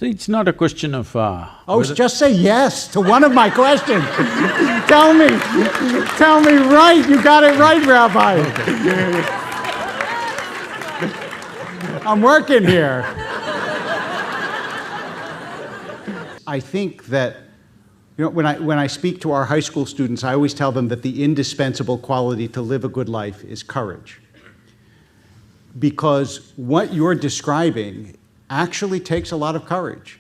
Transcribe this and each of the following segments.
So it's not a question of Just say yes to one of my questions. Tell me right, you got it right, Rabbi. Okay. I'm working here. I think that, when I speak to our high school students, I always tell them that the indispensable quality to live a good life is courage. Because what you're describing actually takes a lot of courage.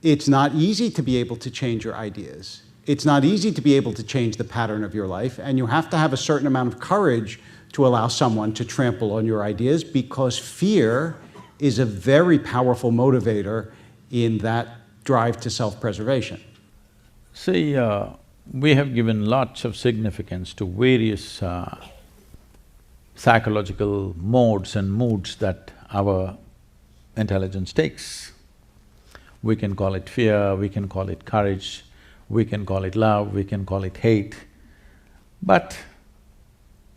It's not easy to be able to change your ideas. It's not easy to be able to change the pattern of your life, and you have to have a certain amount of courage to allow someone to trample on your ideas, because fear is a very powerful motivator in that drive to self-preservation. See, we have given lots of significance to various psychological modes and moods that our intelligence takes. We can call it fear, we can call it courage, we can call it love, we can call it hate. But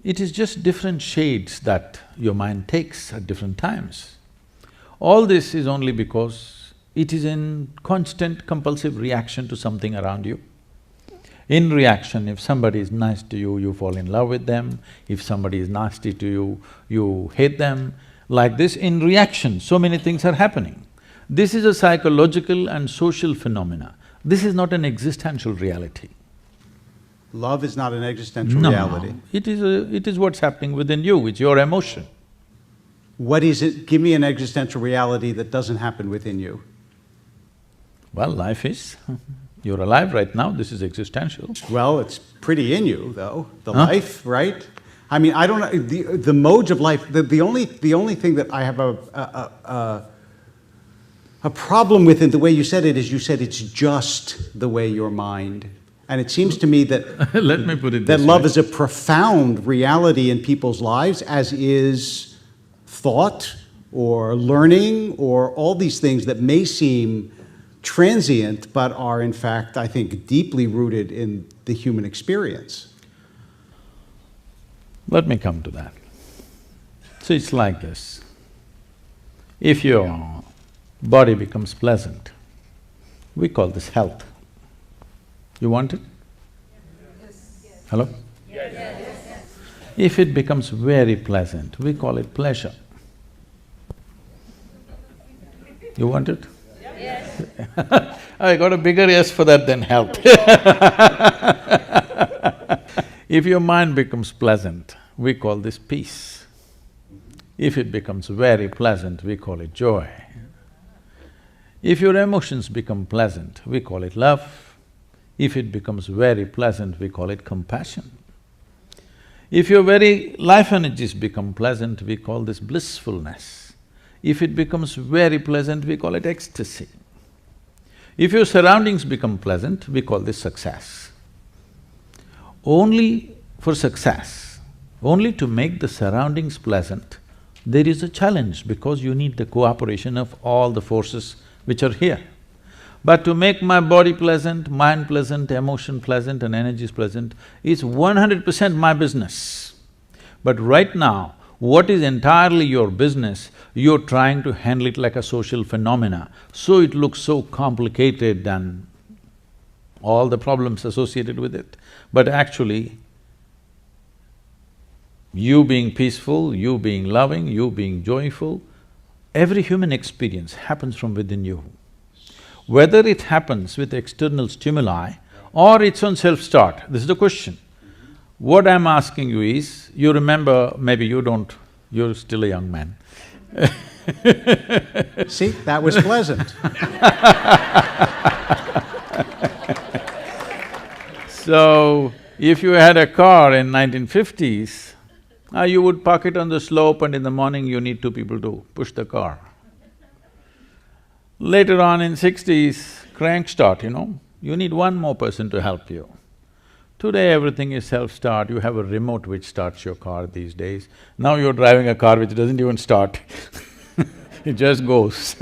it is just different shades that your mind takes at different times. All this is only because it is in constant compulsive reaction to something around you. In reaction, if somebody is nice to you, you fall in love with them. If somebody is nasty to you, you hate them. Like this, in reaction, so many things are happening. This is a psychological and social phenomena. This is not an existential reality. Love is not an existential reality. It is what's happening within you, it's your emotion. What is it? Give me an existential reality that doesn't happen within you. Well, life is. You're alive right now, this is existential. Well, it's pretty in you, though, the life, right? I mean, I don't know, the modes of life, the only thing that I have a problem with in the way you said it is you said it's just the way your mind. And it seems to me that… Let me put it that this love way. is a profound reality in people's lives, as is thought or learning or all these things that may seem transient but are in fact, I think, deeply rooted in the human experience. Let me come to that. So it's like this. If your body becomes pleasant, we call this health. You want it? Yes. Hello? Yes. If it becomes very pleasant, we call it pleasure. You want it? Yes. I got a bigger yes for that than health. If your mind becomes pleasant, we call this peace. If it becomes very pleasant, we call it joy. If your emotions become pleasant, we call it love. If it becomes very pleasant, we call it compassion. If your very life energies become pleasant, we call this blissfulness. If it becomes very pleasant, we call it ecstasy. If your surroundings become pleasant, we call this success. Only for success, only to make the surroundings pleasant, there is a challenge because you need the cooperation of all the forces which are here. But to make my body pleasant, mind pleasant, emotion pleasant and energies pleasant is 100% my business. But right now, what is entirely your business, you're trying to handle it like a social phenomena, so it looks so complicated and all the problems associated with it. But actually, you being peaceful, you being loving, you being joyful, every human experience happens from within you. Whether it happens with external stimuli or its own self-start, this is the question. What I'm asking you is, you remember, maybe you don't, you're still a young man. See, that was pleasant. So, if you had a car in 1950s, you would park it on the slope and in the morning you need two people to push the car. Later on in 60s, crank start, you need one more person to help you. Today everything is self-start, you have a remote which starts your car these days. Now you're driving a car which doesn't even start, it just goes.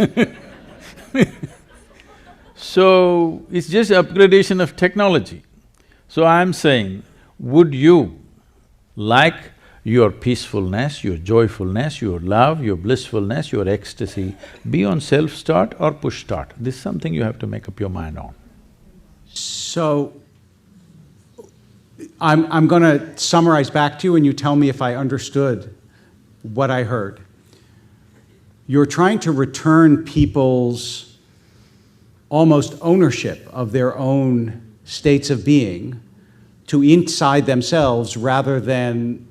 So, it's just upgradation of technology. So I'm saying, would you like your peacefulness, your joyfulness, your love, your blissfulness, your ecstasy, be on self-start or push-start. This is something you have to make up your mind on. So, I'm gonna summarize back to you and you tell me if I understood what I heard. You're trying to return people's almost ownership of their own states of being to inside themselves rather than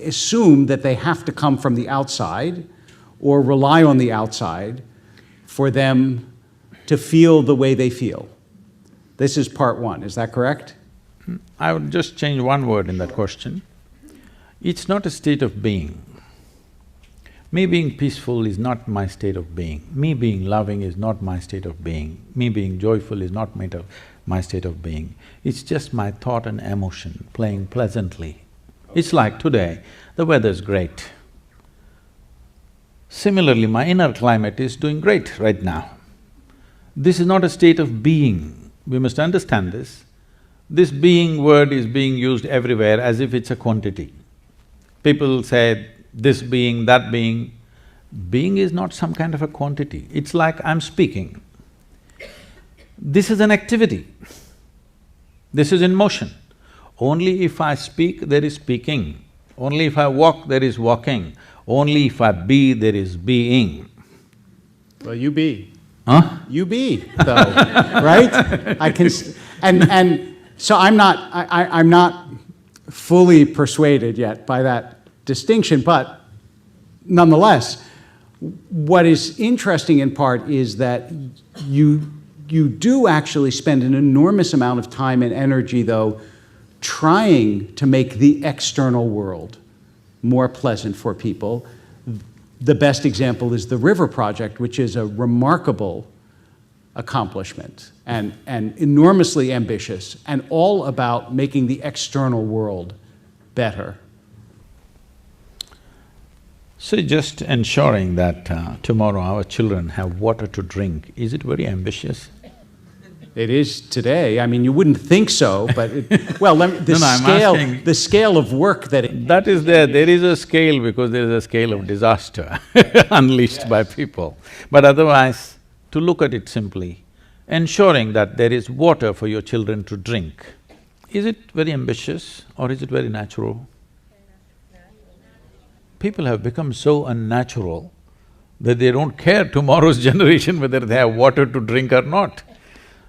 assume that they have to come from the outside or rely on the outside for them to feel the way they feel. This is part one, is that correct? I would just change one word in that question. It's not a state of being. Me being peaceful is not my state of being. Me being loving is not my state of being. Me being joyful is not my state of being. It's just my thought and emotion playing pleasantly. It's like today, the weather's great. Similarly, my inner climate is doing great right now. This is not a state of being. We must understand this. This being word is being used everywhere as if it's a quantity. People say this being, that being. Being is not some kind of a quantity. It's like I'm speaking. This is an activity. This is in motion. Only if I speak, there is speaking. Only if I walk, there is walking. Only if I be, there is being. Well, you be. Huh? You be, though, right? I can… and so I'm not fully persuaded yet by that distinction, but nonetheless, what is interesting in part is that you do actually spend an enormous amount of time and energy, though, trying to make the external world more pleasant for people. The best example is the River Project, which is a remarkable accomplishment and enormously ambitious and all about making the external world better. So just ensuring that tomorrow our children have water to drink, is it very ambitious? It is today. I mean, you wouldn't think so, but the scale of work that it… That is there. There is a scale because there is a scale of disaster unleashed by people. But otherwise, to look at it simply, ensuring that there is water for your children to drink, is it very ambitious or is it very natural? People have become so unnatural that they don't care tomorrow's generation whether they have water to drink or not.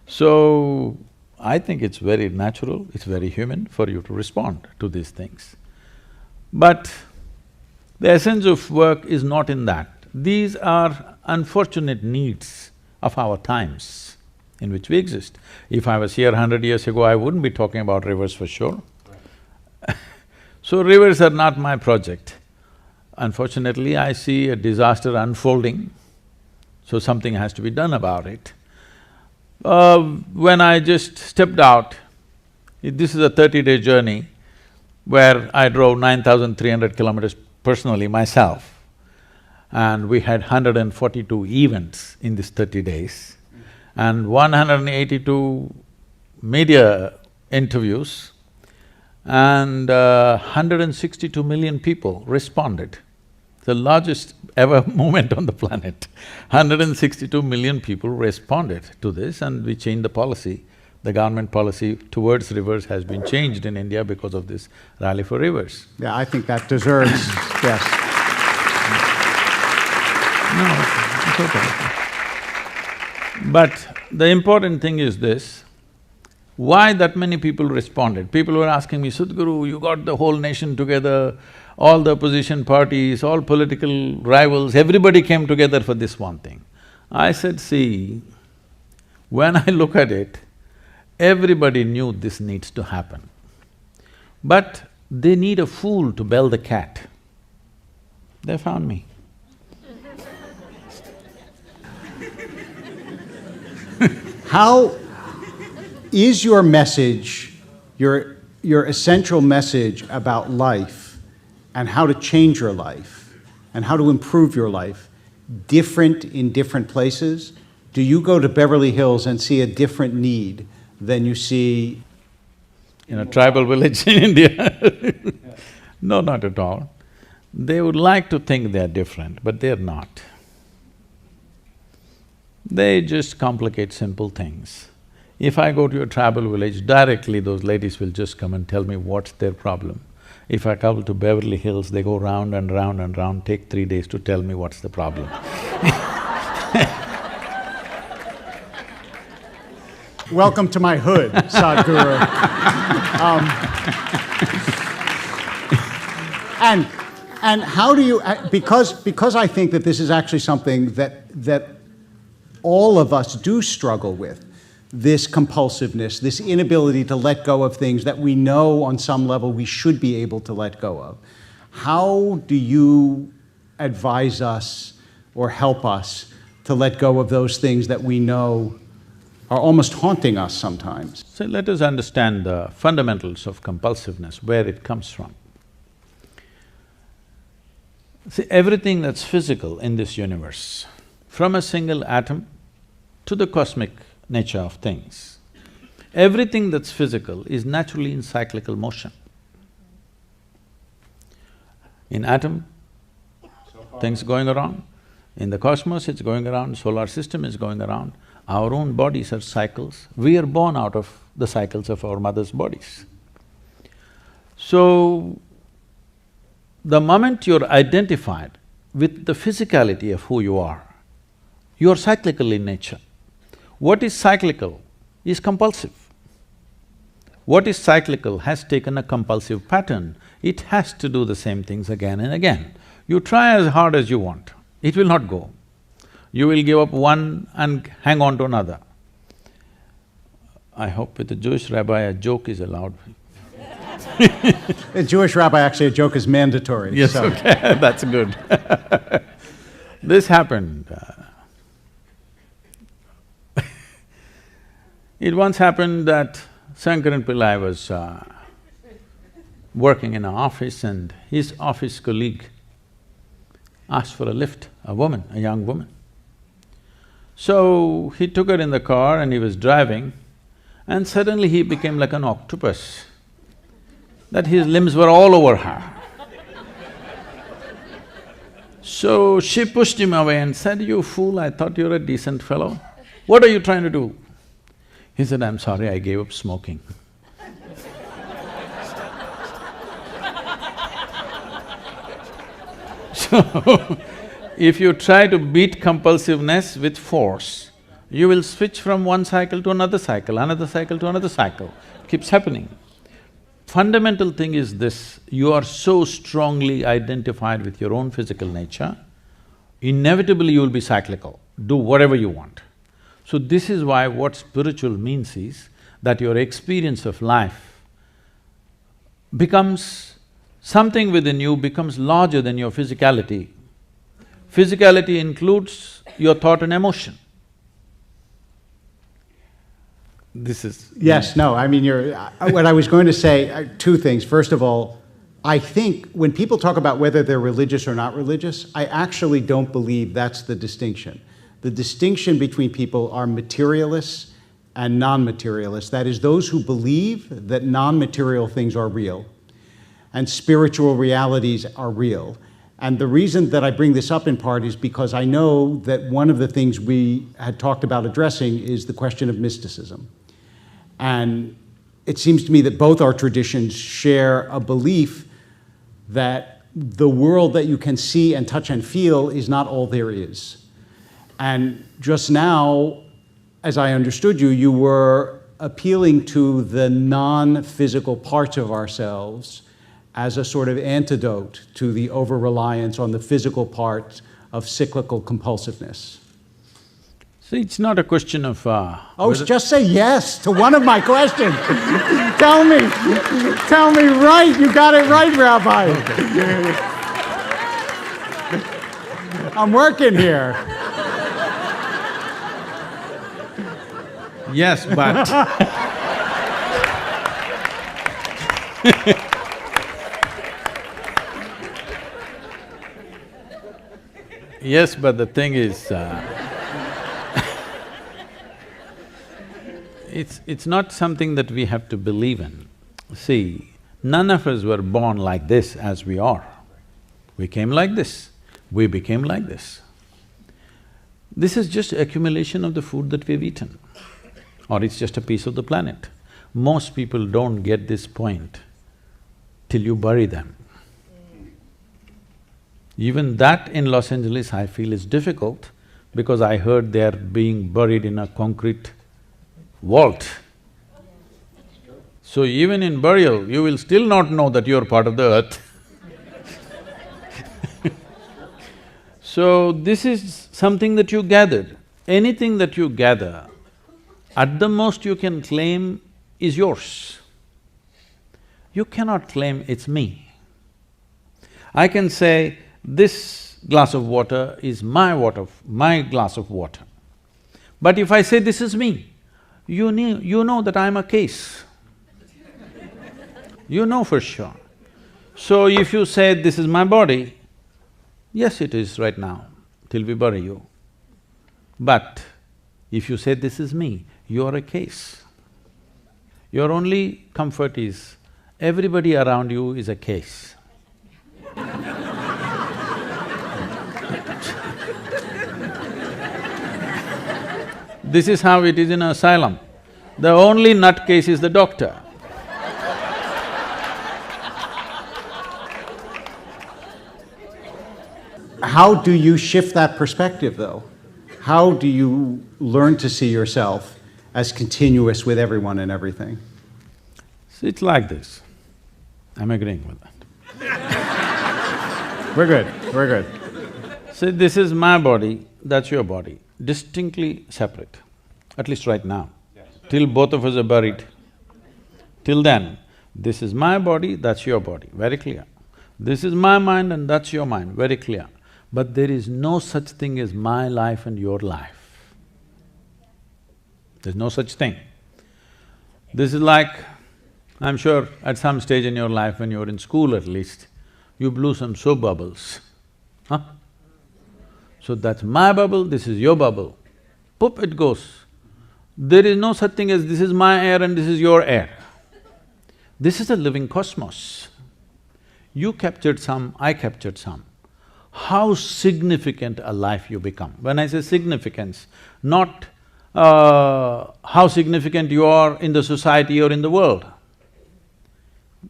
So, I think it's very natural, it's very human for you to respond to these things. But the essence of work is not in that. These are unfortunate needs of our times in which we exist. If I was here 100 years ago, I wouldn't be talking about rivers for sure. So rivers are not my project. Unfortunately, I see a disaster unfolding, so something has to be done about it. When I just stepped out, this is a 30-day journey where I drove 9,300 kilometers personally myself, and we had 142 events in these 30 days and 182 media interviews and 162 million people responded. The largest ever movement on the planet. 162 million people responded to this and we changed the policy. The government policy towards rivers has been changed in India because of this Rally for Rivers. Yeah, I think that deserves… yes. No, it's okay. But the important thing is this, why that many people responded? People were asking me, Sadhguru, you got the whole nation together, all the opposition parties, all political rivals, everybody came together for this one thing. I said, see, when I look at it, everybody knew this needs to happen. But they need a fool to bell the cat. They found me. How is your message, your essential message about life and how to change your life and how to improve your life different in different places? Do you go to Beverly Hills and see a different need than you see in a tribal village in India? No, not at all. They would like to think they're different, but they're not. They just complicate simple things. If I go to a tribal village, directly those ladies will just come and tell me what's their problem. If I travel to Beverly Hills, they go round and round and round, take 3 days to tell me what's the problem. Welcome to my hood, Sadhguru. And how do you… because I think that this is actually something that all of us do struggle with, this compulsiveness, this inability to let go of things that we know on some level we should be able to let go of. How do you advise us or help us to let go of those things that we know are almost haunting us sometimes? So let us understand the fundamentals of compulsiveness, where it comes from. See, everything that's physical in this universe, from a single atom to the cosmic nature of things, everything that's physical is naturally in cyclical motion. In atom, things going around. In the cosmos, it's going around, solar system is going around. Our own bodies are cycles. We are born out of the cycles of our mother's bodies. So, the moment you're identified with the physicality of who you are cyclical in nature. What is cyclical is compulsive. What is cyclical has taken a compulsive pattern. It has to do the same things again and again. You try as hard as you want, it will not go. You will give up one and hang on to another. I hope with a Jewish rabbi a joke is allowed. A Jewish rabbi, actually, a joke is mandatory. Yes, so. okay, that's good. This happened. It once happened that Shankaran Pillai was working in an office and his office colleague asked for a lift, a woman, a young woman. So he took her in the car and he was driving and suddenly he became like an octopus, that his limbs were all over her. So she pushed him away and said, "You fool, I thought you were a decent fellow. What are you trying to do?" He said, "I'm sorry, I gave up smoking." So, if you try to beat compulsiveness with force, you will switch from one cycle to another cycle to another cycle. It keeps happening. Fundamental thing is this, you are so strongly identified with your own physical nature, inevitably you will be cyclical, do whatever you want. So this is why what spiritual means is that your experience of life becomes… something within you becomes larger than your physicality. Physicality includes your thought and emotion. This is… Yes, no, I mean, what I was going to say, two things. First of all, I think when people talk about whether they're religious or not religious, I actually don't believe that's the distinction. The distinction between people are materialists and non-materialists. That is, those who believe that non-material things are real and spiritual realities are real. And the reason that I bring this up in part is because I know that one of the things we had talked about addressing is the question of mysticism. And it seems to me that both our traditions share a belief that the world that you can see and touch and feel is not all there is. And just now, as I understood you, you were appealing to the non-physical parts of ourselves as a sort of antidote to the over-reliance on the physical part of cyclical compulsiveness. See, it's not a question of… just say yes to one of my questions. Tell me right, you got it right, Rabbi. Okay. I'm working here. Yes, but yes, but the thing is, it's not something that we have to believe in. See, None of us were born like this as we are. We came like this, we became like this. This is just accumulation of the food that we've eaten, or it's just a piece of the planet. Most people don't get this point till you bury them. Even that in Los Angeles I feel is difficult because I heard they're being buried in a concrete vault. So even in burial, you will still not know that you're part of the earth. So this is something that you gathered. Anything that you gather, at the most you can claim is yours. You cannot claim it's me. I can say, this glass of water is my glass of water. But if I say this is me, you know that I'm a case. You know for sure. So if you say, this is my body, yes, it is right now, till we bury you. But if you say, this is me, you're a case. Your only comfort is, everybody around you is a case. This is how it is in an asylum. The only nutcase is the doctor. How do you shift that perspective, though? How do you learn to see yourself as continuous with everyone and everything? So it's like this. I'm agreeing with that. We're good. See, this is my body, that's your body, distinctly separate, at least right now. Yes. Till both of us are buried. Till then, this is my body, that's your body, very clear. This is my mind and that's your mind, very clear. But there is no such thing as my life and your life. There's no such thing. This is like, I'm sure at some stage in your life, when you were in school at least, you blew some soap bubbles, huh? So that's my bubble, this is your bubble. Poop, it goes. There is no such thing as this is my air and this is your air. This is a living cosmos. You captured some, I captured some. How significant a life you become. When I say significance, not how significant you are in the society or in the world.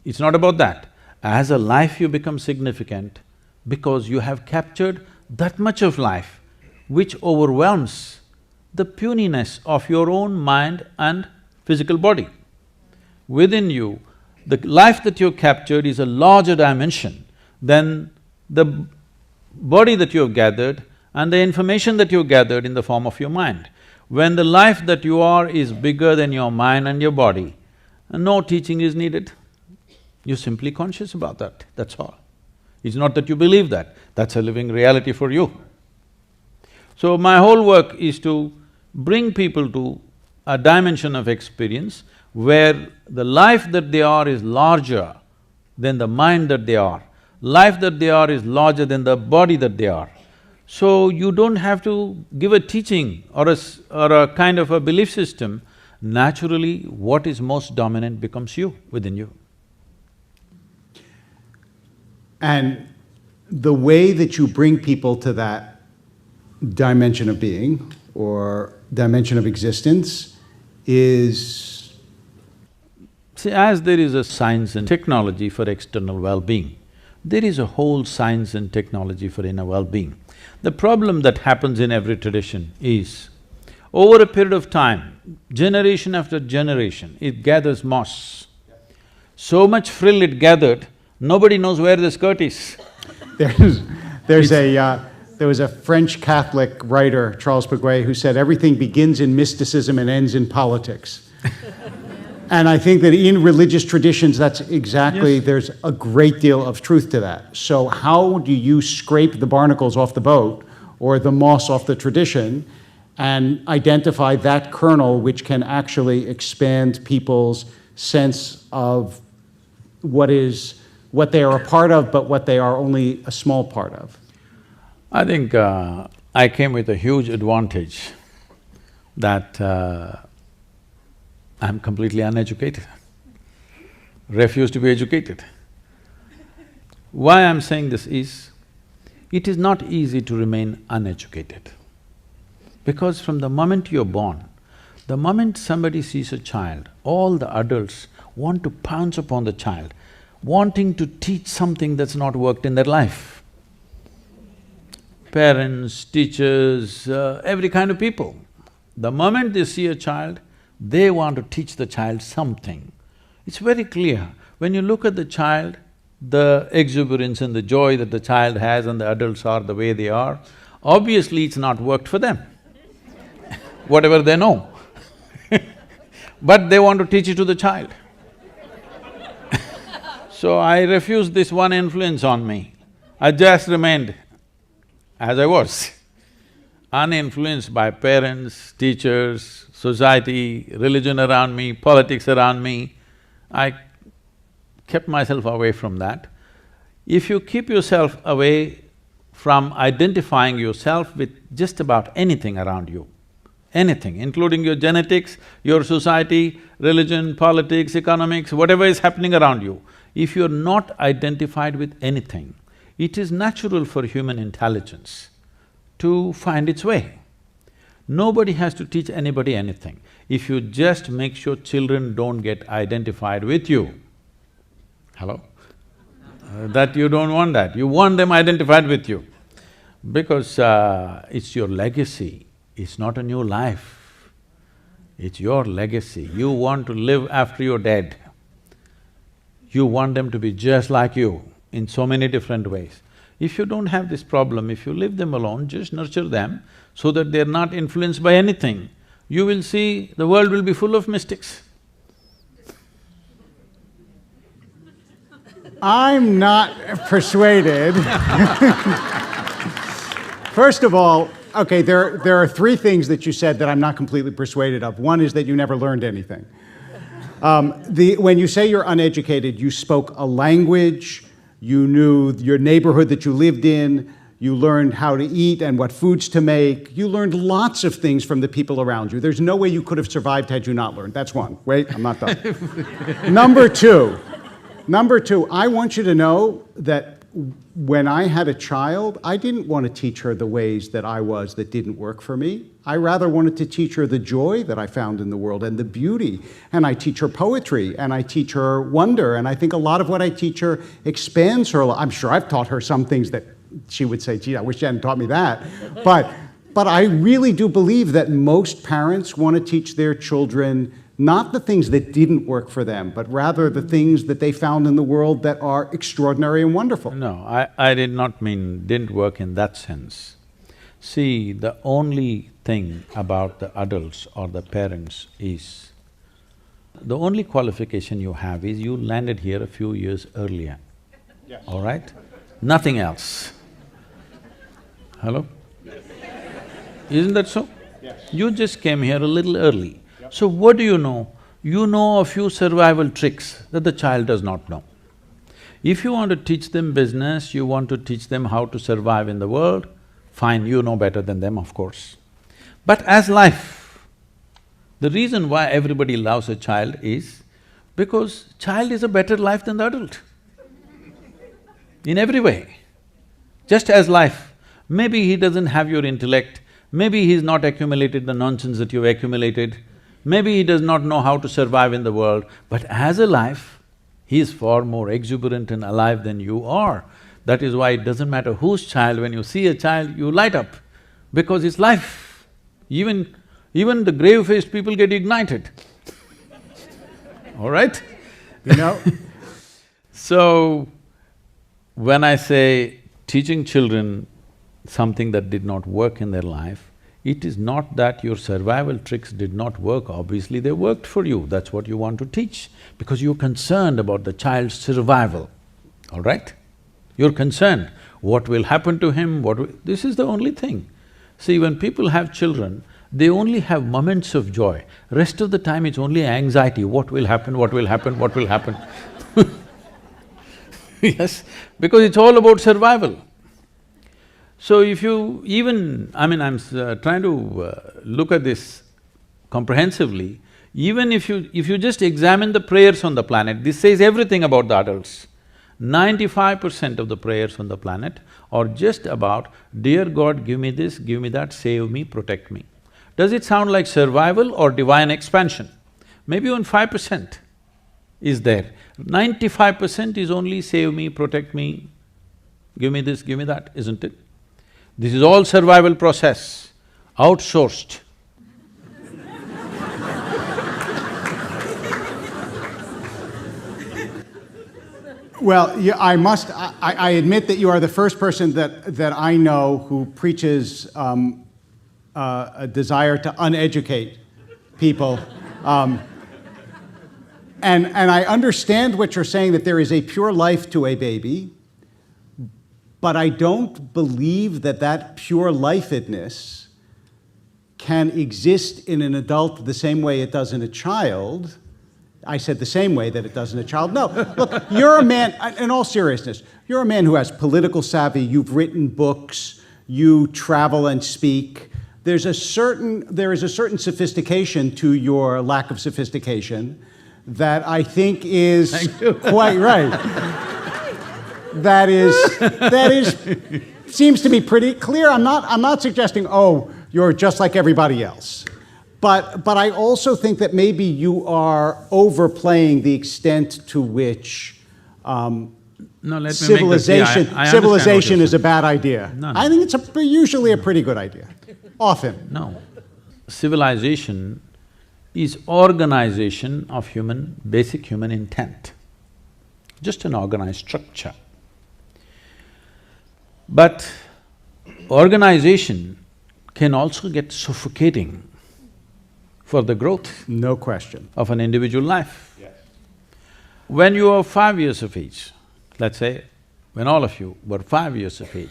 It's not about that. As a life you become significant because you have captured that much of life which overwhelms the puniness of your own mind and physical body. Within you, the life that you captured is a larger dimension than the body that you have gathered and the information that you have gathered in the form of your mind. When the life that you are is bigger than your mind and your body, no teaching is needed. You're simply conscious about that, that's all. It's not that you believe that, that's a living reality for you. So my whole work is to bring people to a dimension of experience where the life that they are is larger than the mind that they are. Life that they are is larger than the body that they are. So you don't have to give a teaching or a kind of a belief system. Naturally, what is most dominant becomes you, within you. And the way that you bring people to that dimension of being or dimension of existence is… See, as there is a science and technology for external well-being, there is a whole science and technology for inner well-being. The problem that happens in every tradition is, over a period of time, generation after generation, it gathers moss. So much frill it gathered, nobody knows where the skirt is. There was a French Catholic writer, Charles Piguet, who said everything begins in mysticism and ends in politics. And I think that in religious traditions, that's exactly… Yes. There's a great deal of truth to that. So how do you scrape the barnacles off the boat or the moss off the tradition and identify that kernel which can actually expand people's sense of what they are a part of, but what they are only a small part of? I think I came with a huge advantage that I'm completely uneducated. refuse to be educated. Why I'm saying this is, it is not easy to remain uneducated. Because from the moment you're born, the moment somebody sees a child, all the adults want to pounce upon the child, wanting to teach something that's not worked in their life. Parents, teachers, every kind of people. The moment they see a child, they want to teach the child something. It's very clear. When you look at the child, the exuberance and the joy that the child has and the adults are the way they are, obviously it's not worked for them, whatever they know. But they want to teach it to the child. So I refused this one influence on me. I just remained as I was, uninfluenced by parents, teachers, society, religion around me, politics around me. I kept myself away from that. If you keep yourself away from identifying yourself with just about anything around you, anything, including your genetics, your society, religion, politics, economics, whatever is happening around you, if you're not identified with anything, it is natural for human intelligence to find its way. Nobody has to teach anybody anything. If you just make sure children don't get identified with you, hello? That you don't want that, you want them identified with you. Because it's your legacy, it's not a new life, it's your legacy. You want to live after you're dead. You want them to be just like you in so many different ways. If you don't have this problem, if you leave them alone, just nurture them so that they're not influenced by anything, you will see the world will be full of mystics. I'm not persuaded. First of all, okay, there are three things that you said that I'm not completely persuaded of. One is that you never learned anything. When you say you're uneducated, you spoke a language, you knew your neighborhood that you lived in, you learned how to eat and what foods to make, you learned lots of things from the people around you. There's no way you could have survived had you not learned. That's one. Wait, I'm not done. Number two, I want you to know that when I had a child, I didn't want to teach her the ways that I was that didn't work for me. I rather wanted to teach her the joy that I found in the world and the beauty. And I teach her poetry and I teach her wonder. And I think a lot of what I teach her expands her. I'm sure I've taught her some things that she would say, gee, I wish you hadn't taught me that. But I really do believe that most parents want to teach their children not the things that didn't work for them, but rather the things that they found in the world that are extraordinary and wonderful. No, I did not mean didn't work in that sense. See, the only thing about the adults or the parents is, the only qualification you have is you landed here a few years earlier, yes. All right? Nothing else. Hello? Yes. Isn't that so? Yes. You just came here a little early. So what do you know? You know a few survival tricks that the child does not know. If you want to teach them business, you want to teach them how to survive in the world, fine, you know better than them, of course. But as life, the reason why everybody loves a child is because child is a better life than the adult, in every way. Just as life, maybe he doesn't have your intellect, maybe he's not accumulated the nonsense that you've accumulated, maybe he does not know how to survive in the world, but as a life, he is far more exuberant and alive than you are. That is why it doesn't matter whose child, when you see a child, you light up, because it's life. Even the grave-faced people get ignited. All right? You know? So, when I say teaching children something that did not work in their life, it is not that your survival tricks did not work, obviously they worked for you, that's what you want to teach, because you're concerned about the child's survival, all right? You're concerned, what will happen to him, this is the only thing. See, when people have children, they only have moments of joy, rest of the time it's only anxiety, what will happen, what will happen, what will happen. Yes, because it's all about survival. So if you I'm trying to look at this comprehensively, Even if you just examine the prayers on the planet, this says everything about the adults. 95% of the prayers on the planet are just about, dear God, give me this, give me that, save me, protect me. Does it sound like survival or divine expansion? Maybe only 5% is there. 95% is only save me, protect me, give me this, give me that, isn't it? This is all survival process, outsourced. Well, yeah, I admit that you are the first person that I know who preaches a desire to uneducate people. And I understand what you're saying, that there is a pure life to a baby, but I don't believe that that pure lifedness can exist in an adult the same way it does in a child. I said the same way that it does in a child. No, look, you're a man, in all seriousness, you're a man who has political savvy, you've written books, you travel and speak. There is a certain sophistication to your lack of sophistication that I think is quite right. Seems to be pretty clear. I'm not suggesting, oh, you're just like everybody else. But I also think that maybe you are overplaying the extent to which civilization is a bad idea. No. I think it's usually a pretty good idea, often. No. Civilization is organization of basic human intent, just an organized structure. But organization can also get suffocating for the growth. No question. Of an individual life. Yes. When you are 5 years of age, let's say, when all of you were 5 years of age,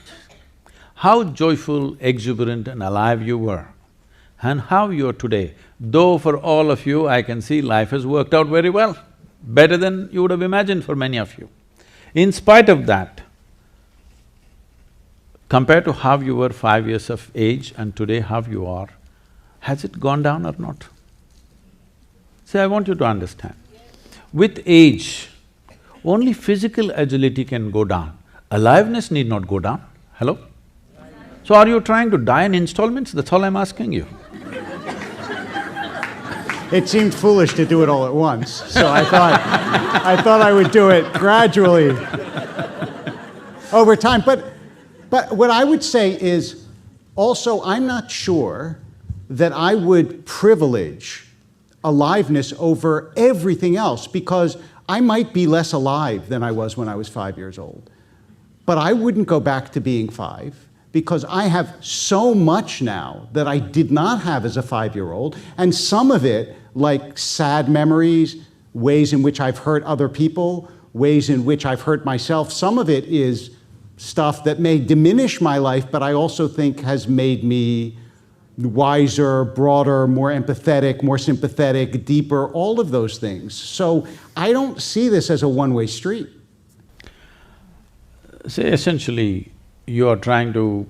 how joyful, exuberant and alive you were, and how you are today. Though for all of you, I can see life has worked out very well, better than you would have imagined for many of you. In spite of that, compared to how you were 5 years of age and today how you are, has it gone down or not? See, I want you to understand. With age, only physical agility can go down. Aliveness need not go down. Hello? So are you trying to die in installments? That's all I'm asking you. It seemed foolish to do it all at once, so I thought I would do it gradually over time. But what I would say is, also, I'm not sure that I would privilege aliveness over everything else, because I might be less alive than I was when I was 5 years old. But I wouldn't go back to being 5, because I have so much now that I did not have as a 5-year-old, and some of it, like sad memories, ways in which I've hurt other people, ways in which I've hurt myself, some of it is stuff that may diminish my life, but I also think has made me wiser, broader, more empathetic, more sympathetic, deeper, all of those things. So I don't see this as a one-way street. See, essentially, you are trying to,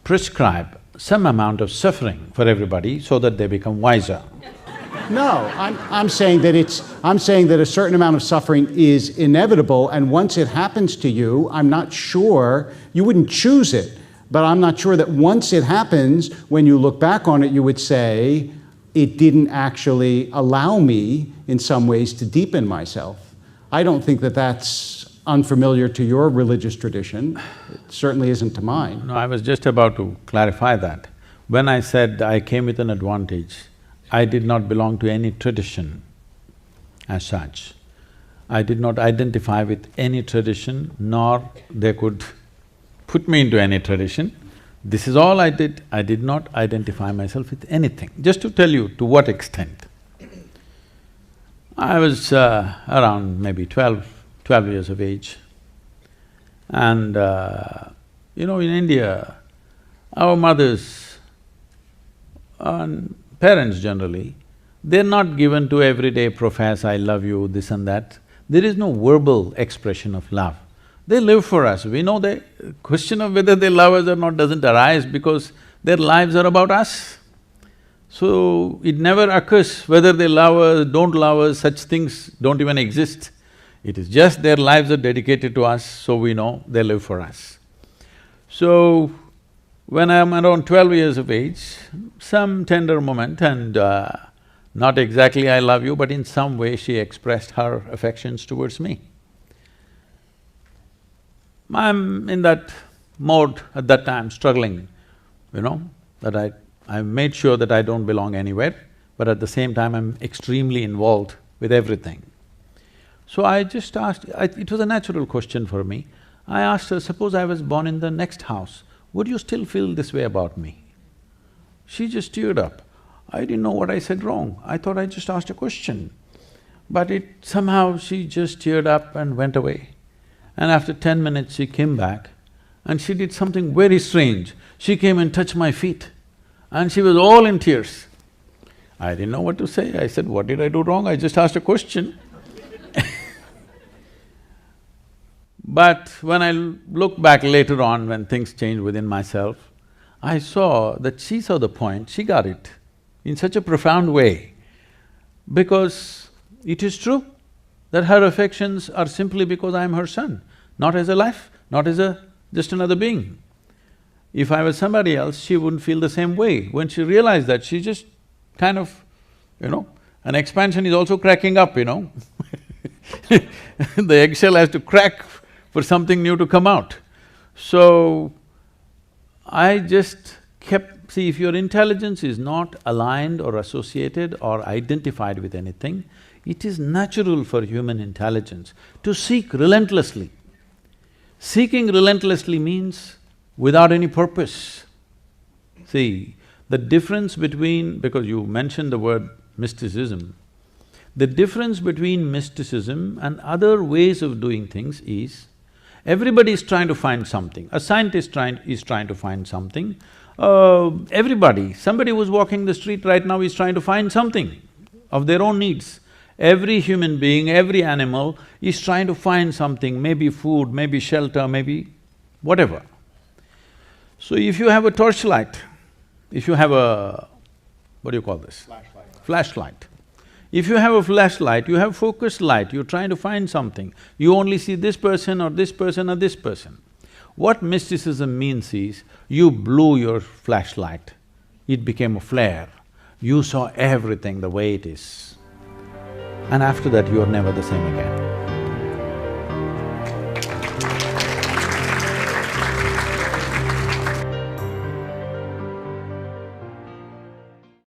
prescribe some amount of suffering for everybody so that they become wiser. No, I'm saying that a certain amount of suffering is inevitable, and once it happens to you, I'm not sure, you wouldn't choose it, but I'm not sure that once it happens, when you look back on it, you would say, it didn't actually allow me, in some ways, to deepen myself. I don't think that that's unfamiliar to your religious tradition. It certainly isn't to mine. No, I was just about to clarify that. When I said I came with an advantage, I did not belong to any tradition as such. I did not identify with any tradition, nor they could put me into any tradition. This is all I did. I did not identify myself with anything. Just to tell you to what extent. I was around maybe 12 years of age, and in India, our mothers and parents generally, they're not given to everyday profess, I love you, this and that. There is no verbal expression of love. They live for us. We know the question of whether they love us or not doesn't arise because their lives are about us. So, it never occurs whether they love us, don't love us, such things don't even exist. It is just their lives are dedicated to us, so we know they live for us. So, when I'm around 12 years of age, some tender moment and not exactly I love you, but in some way she expressed her affections towards me. I'm in that mode at that time, struggling, that I made sure that I don't belong anywhere, but at the same time I'm extremely involved with everything. So I just asked, it was a natural question for me. I asked her, suppose I was born in the next house, would you still feel this way about me? She just teared up. I didn't know what I said wrong. I thought I just asked a question. But somehow she just teared up and went away. And after 10 minutes she came back and she did something very strange. She came and touched my feet and she was all in tears. I didn't know what to say. I said, what did I do wrong? I just asked a question. But when I look back later on, when things changed within myself, I saw that she saw the point, she got it in such a profound way, because it is true that her affections are simply because I am her son, not as a life, not as just another being. If I was somebody else, she wouldn't feel the same way. When she realized that, she just kind of, an expansion is also cracking up, The eggshell has to crack for something new to come out. So, I just kept… See, if your intelligence is not aligned or associated or identified with anything, it is natural for human intelligence to seek relentlessly. Seeking relentlessly means without any purpose. See, the difference between… because you mentioned the word mysticism, the difference between mysticism and other ways of doing things is, everybody is trying to find something. A scientist is trying to find something. Somebody who's walking the street right now is trying to find something of their own needs. Every human being, every animal is trying to find something, maybe food, maybe shelter, maybe whatever. So if you have a torchlight, if you have a… what do you call this? Flashlight. If you have a flashlight, you have focused light, you're trying to find something. You only see this person or this person or this person. What mysticism means is, you blew your flashlight, it became a flare. You saw everything the way it is. And after that, you're never the same again.